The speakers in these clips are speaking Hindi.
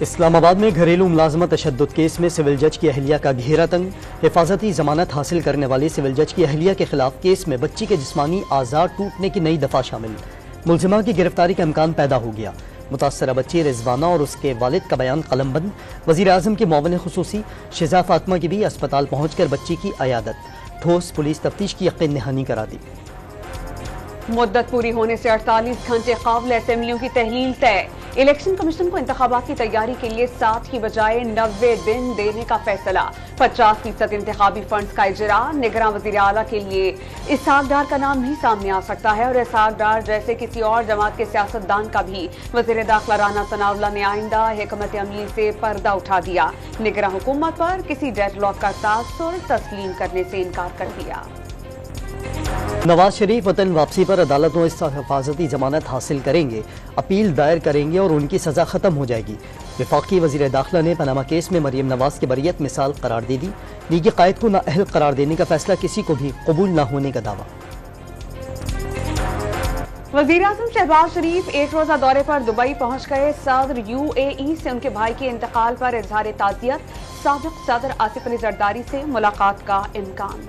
इस्लामाबाद में घरेलू मुलाजमत तशद्दुद केस में सिविल जज की अहलिया का घेरा तंग। हिफाजती जमानत हासिल करने वाले सिविल जज की अहलिया के खिलाफ केस में बच्ची के जिस्मानी आज़ार टूटने की नई दफा शामिल। मुलजिमा की गिरफ्तारी का इम्कान पैदा हो गया। मुतासरा बच्ची रिजवाना और उसके वालिद का बयान कलमबंद। वज़ीर आज़म के मुआविन खुसूसी शिजा फातिमा की भी अस्पताल पहुँच कर बच्ची की अयादत। ठोस पुलिस तफ्तीश की यकीन दहानी करा दी। मुद्दत पूरी होने से 48 घंटे काबिल असेंबलियों की तहलील तय। इलेक्शन कमीशन को इंतखाबात की तैयारी के लिए 60 की बजाय 90 दिन देने का फैसला। 50% इंतखाबी फंड्स का इजरा। निगरान वज़ीर आला के लिए इसहाक डार का नाम भी सामने आ सकता है और इसहाक डार जैसे किसी और जमात के सियासतदान का भी। वज़ीर दाखिला राना सनाउल्लाह ने आइंदा हिकमत अमली से पर्दा उठा दिया। निगरान हुकूमत पर किसी डेडलॉक का तासुर तस्लीम करने से इनकार कर दिया। नवाज शरीफ वतन वापसी पर अदालतों से हिफाजती जमानत हासिल करेंगे, अपील दायर करेंगे और उनकी सजा खत्म हो जाएगी। वफाकी वज़ीर दाखिला ने पनामा केस में मरियम नवाज की बरियत मिसाल करार दे दी। लीगी कायद को नाअहल करार देने का फैसला किसी को भी कबूल न होने का दावा। वज़ीर आज़म शहबाज शरीफ एक रोजा दौरे पर दुबई पहुंच गए। सदर UAE से उनके भाई के इंतकाल पर इजहार ताज़ियत। साबिक़ सदर आसिफ अली जरदारी से मुलाकात का इम्कान।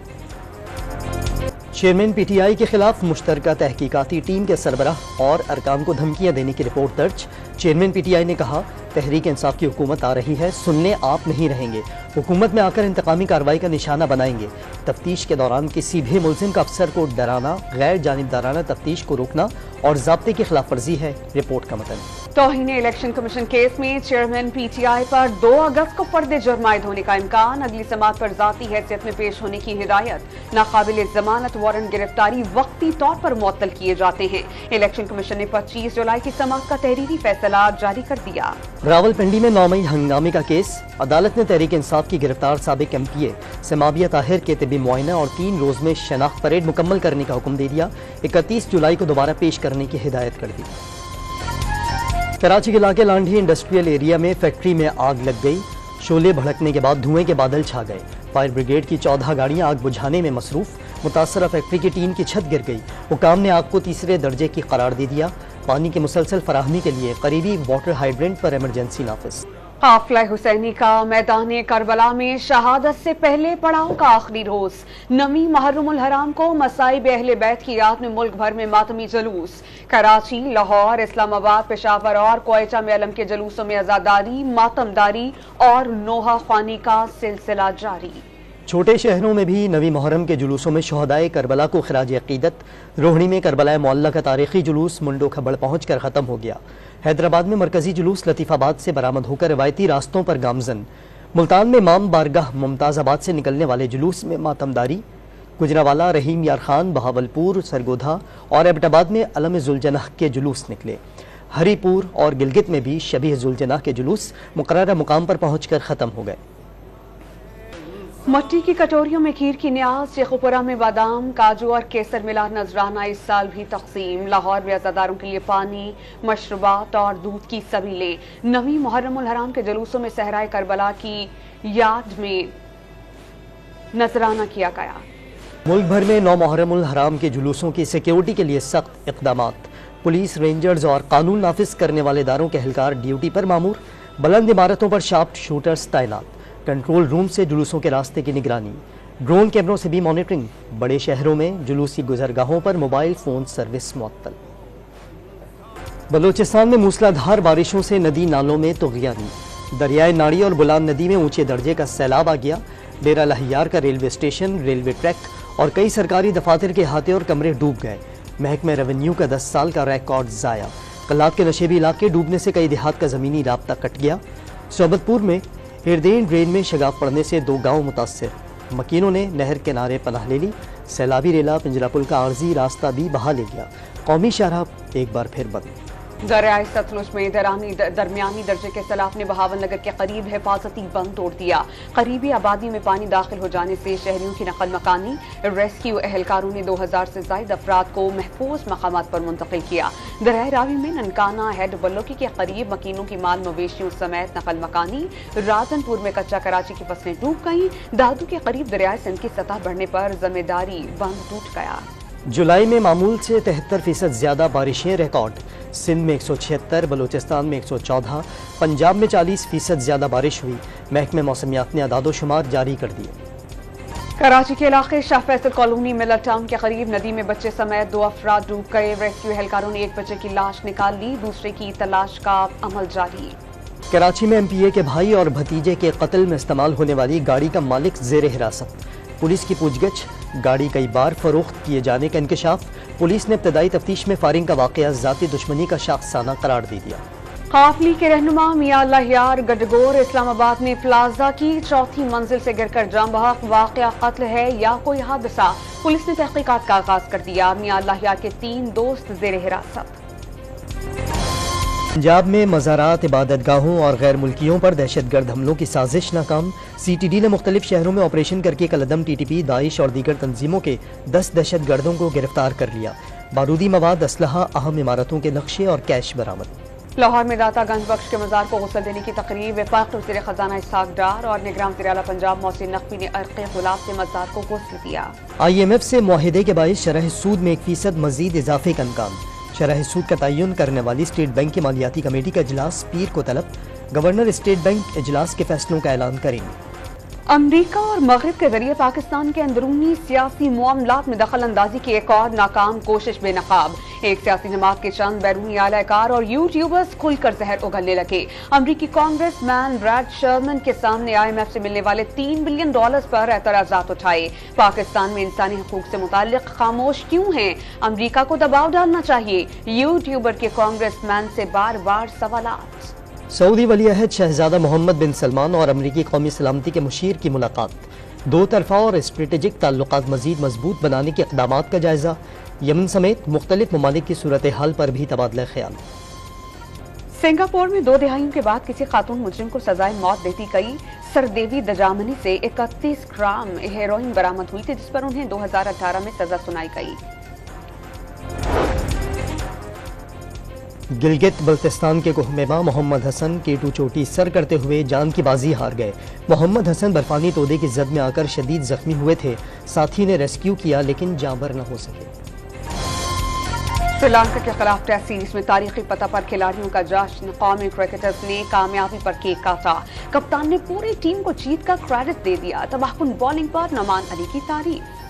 चेयरमैन PTI के खिलाफ मुश्तरका तहकीकाती टीम के सरबराह और अरकान को धमकियां देने की रिपोर्ट दर्ज। चेयरमैन PTI ने कहा, तहरीक इंसाफ की हुकूमत आ रही है, सुनने आप नहीं रहेंगे। हुकूमत में आकर इंतकामी कार्रवाई का निशाना बनाएंगे। तफ्तीश के दौरान किसी भी मुल्जिम का अफसर को डराना, गैर जानिबदाराना तफ्तीश को रोकना और ज़ाब्ते की खिलाफ वर्जी है। रिपोर्ट का मतन। तौहीन इलेक्शन कमीशन केस में चेयरमैन PTI पर 2 अगस्त को पर्दे जुर्म आयद होने का इम्कान। अगली समात पर जाती हैसियत में पेश होने की हिदायत। नाकाबिल जमानत वारंट गिरफ्तारी वक्ती तौर पर मुअत्तल किए जाते हैं। इलेक्शन कमीशन ने 25 जुलाई की समात का तहरीरी फैसला जारी कर दिया। रावलपिंडी में 9 मई हंगामे का केस। अदालत ने तहरीक इंसाफ की गिरफ्तार साबिक MPA समाबिया ताहिर के तिब्बी मुआयना और 3 रोज में शनाख्त परेड मुकम्मल करने का हुक्म दे दिया। 31 जुलाई को दोबारा पेश करने की हिदायत कर दी। कराची के इलाके लांढी इंडस्ट्रियल एरिया में फैक्ट्री में आग लग गई। शोले भड़कने के बाद धुएं के बादल छा गए। फायर ब्रिगेड की 14 गाड़ियां आग बुझाने में मसरूफ। मुतासरा फैक्ट्री की टीन की छत गिर गई। हुकाम ने आग को तीसरे दर्जे की करार दे दिया। पानी की मुसलसल फराहमी के लिए करीबी वाटर हाइड्रेंट पर इमरजेंसी नाफिज। काफिला हुसैनी का मैदान करबला में शहादत से पहले पड़ाव का आखिरी रोज। नवी मुहर्रमुल हराम को मसाइब अहले बैत की याद में मुल्क भर में मातमी जुलूस। कराची, लाहौर, इस्लामाबाद, पेशावर और क्वेटा में अलम के जुलूसों में अज़ादारी, मातमदारी और नोहा ख्वानी का सिलसिला जारी। छोटे शहरों में भी नवी मुहर्रम के जुलूसों में शहदाए करबला को खिराज अकीदत। रोहनी में करबला मोहल्ला का तारीखी जुलूस मुंडो खबड़ पहुँच कर ख़त्म हो गया। हैदराबाद में मरकजी जुलूस लतीफ़ाबाद से बरामद होकर रवायती रास्तों पर गामजन। मुल्तान में इमाम बारगाह मुमताज़ाबाद से निकलने वाले जुलूस में मातमदारी। गुजरावाला, रहीम यार खान, बहावलपुर, सरगोधा और एबटाबाद में अलम जुलजनाह के जुलूस निकले। हरीपुर और गिलगित में भी शबीह जुलजनाह के जुलूस मुकर्रर मुकाम पर पहुँच कर ख़त्म हो गए। मट्टी की कटोरियों में खीर की न्याज। शेखुपुरा में बादाम, काजू और केसर मिला नजराना इस साल भी तकसीम। लाहौर में अज़ादारों के लिए पानी, मशरूबात और दूध की सबीलें। नवी मुहर्रमुल हराम के जुलूसों में सहराए करबला की याद में नजराना किया गया। मुल्क भर में 9 मुहर्रमुल हराम के जुलूसों की सिक्योरिटी के लिए सख्त इक़दामात। पुलिस, रेंजर्स और कानून नाफिज करने वाले इदारों के एहलकार ड्यूटी पर मामूर। बुलंद इमारतों पर शार्प शूटर्स तैनात। कंट्रोल रूम से जुलूसों के रास्ते की निगरानी। ड्रोन कैमरों से भी मॉनिटरिंग। बड़े शहरों में जुलूसी गुजरगाहों पर मोबाइल फोन सर्विस मुअत्तल। बलोचिस्तान में मूसलाधार बारिशों से नदी नालों में तुग़यानी। दरियाए नाड़ी और बुलान नदी में ऊंचे दर्जे का सैलाब आ गया। डेरा लहियार का रेलवे स्टेशन, रेलवे ट्रैक और कई सरकारी दफातर के अहाते और कमरे डूब गए। महकमे रेवेन्यू का 10 साल का रिकॉर्ड ज़ाया। कल्लात के नशेबी इलाके डूबने से कई देहात का ज़मीनी राब्ता कट गया। सोबतपुर में हिरदेन ड्रेन में शगाफ पड़ने से 2 गांव मुतासिर। मकीनों ने नहर किनारे पनाह ले ली। सैलाबी रेला पिंजरा पुल का आर्जी रास्ता भी बहा ले लिया। कौमी शाहराह एक बार फिर बंद। दरियाए सतलुज में दरमियानी दर्जे के सैलाब ने बहावल नगर के करीब हिफाजती बंद तोड़ दिया। करीबी आबादी में पानी दाखिल हो जाने से शहरियों की नकल मकानी। रेस्क्यू एहलकारों ने 2000 से ज्यादा अफराद को महफूज मकामात पर मुंतकिल किया। दरियाए रावी में ननकाना हेड बल्लोकी के करीब मकीनों की माल मवेशियों समेत नकल मकानी। राजनपुर में कच्चा कराची की फसलें डूब गईं। दादू के करीब दरियाए सिंध की सतह बढ़ने पर जमींदारी बंद टूट गया। जुलाई में मामूल से 73% ज्यादा बारिशें रिकॉर्ड। सिंध में 176, बलूचिस्तान में 114, पंजाब में 40% ज्यादा बारिश हुई। महकमे मौसमियात ने अदादोशुमार जारी कर दिए। कराची के इलाके Shah Faisal colony Miller town के करीब नदी में बच्चे समेत 2 अफराद डूब गए। रेस्क्यू एहलकारों ने एक बच्चे की लाश निकाल ली, दूसरे की तलाश का अमल जारी। कराची में MPA के भाई और भतीजे के कत्ल में इस्तेमाल होने वाली गाड़ी का मालिक जेर हिरासत। पुलिस की पूछगछ, गाड़ी कई बार फरोख्त किए जाने का इंकशाफ। पुलिस ने इब्तदाई तफ्तीश में फायरिंग का वाकया जाती दुश्मनी का शाखसाना करार दे दिया। काफिले के रहनुमा मियां अल्लाह यार गडगोर इस्लामाबाद में प्लाजा की चौथी मंजिल से गिरकर जाम बहक। वाकया कत्ल है या कोई हादसा, पुलिस ने तहकीकात का आगाज कर दिया। मियां अल्लाह यार के 3 दोस्त जेर हिरासत। पंजाब में मज़ारात, इबादतगाहों और गैर मुल्कियों पर दहशतगर्द हमलों की साजिश नाकाम। CTD ने मुख्तलिफ शहरों में ऑपरेशन करके कलदम TTP, दाइश और दीगर तंजीमों के 10 दहशतगर्दों को गिरफ्तार कर लिया। बारूदी मवाद, असलहा, अहम इमारतों के नक्शे और कैश बरामद। लाहौर में दाता गंज बख्श के मज़ार को गुस्ल देने की तकरीब। वफाक वज़ीर ख़जाना इसहाक डार और निगरान वज़ीर आला पंजाब मोहसिन नकवी ने अर्क़े गुलाब से मज़ार को गुस्ल दिया। IMF से मुआहिदे के बाइस शरह सूद में 1% मजीद इजाफे का इम्कान। शरह सूद का तयन करने वाली स्टेट बैंक की मालियाती कमेटी का इजलास पीर को तलब। गवर्नर स्टेट बैंक इजलास के फैसलों का ऐलान करेंगे। अमरीका और मगरिब के जरिए पाकिस्तान के अंदरूनी सियासी मामलात में दखल अंदाजी की एक और नाकाम कोशिश बेनकाब। एक सियासी जमात के चंद बैरूनी आलाकार और यूट्यूबर्स खुलकर जहर उगलने लगे। अमरीकी कांग्रेस मैन ब्रैड शर्मन के सामने IMF से मिलने वाले $3 बिलियन पर एतराजात उठाए। पाकिस्तान में इंसानी हकूक से मुताल्लिक खामोश क्यों हैं? अमरीका को दबाव डालना चाहिए। यूट्यूबर के कांग्रेस मैन से बार बार सवालात। सऊदी वली अहद शहजादा मोहम्मद बिन सलमान और अमरीकी कौमी सलामती के मुशीर की मुलाकात। दो तरफा और स्ट्रेटेजिक ताल्लुकात मजीद मजबूत बनाने के इक़दामात का जायजा। यमन समेत मुख्तलिफ ममालिक की सूरत हाल पर भी तबादला ख्याल। सिंगापुर में 2 दहाइयों के बाद किसी खातून मुजरिम को सजाए मौत देती गई। सरदेवी दजामनी से 31 ग्राम हेरोइन बरामद हुई थी, जिस पर उन्हें 2018 में सजा सुनाई गई। गिलगित बल्तिस्तान के कोहमेबा मोहम्मद हसन K2 चोटी सर करते हुए जान की बाजी हार गए। मोहम्मद हसन बर्फानी तोदे की जद में आकर शदीद जख्मी हुए थे। साथी ने रेस्क्यू किया लेकिन जांबर न हो सके। श्रीलंका के खिलाफ टेस्ट सीरीज में तारीखी पता पर खिलाड़ियों का जश्न। कौमी क्रिकेटर्स ने कामयाबी पर केक काटा। कप्तान ने पूरी टीम को जीत का क्रेडिट दे दिया। तबाहकुन बॉलिंग पर नमान अली की तारीफ।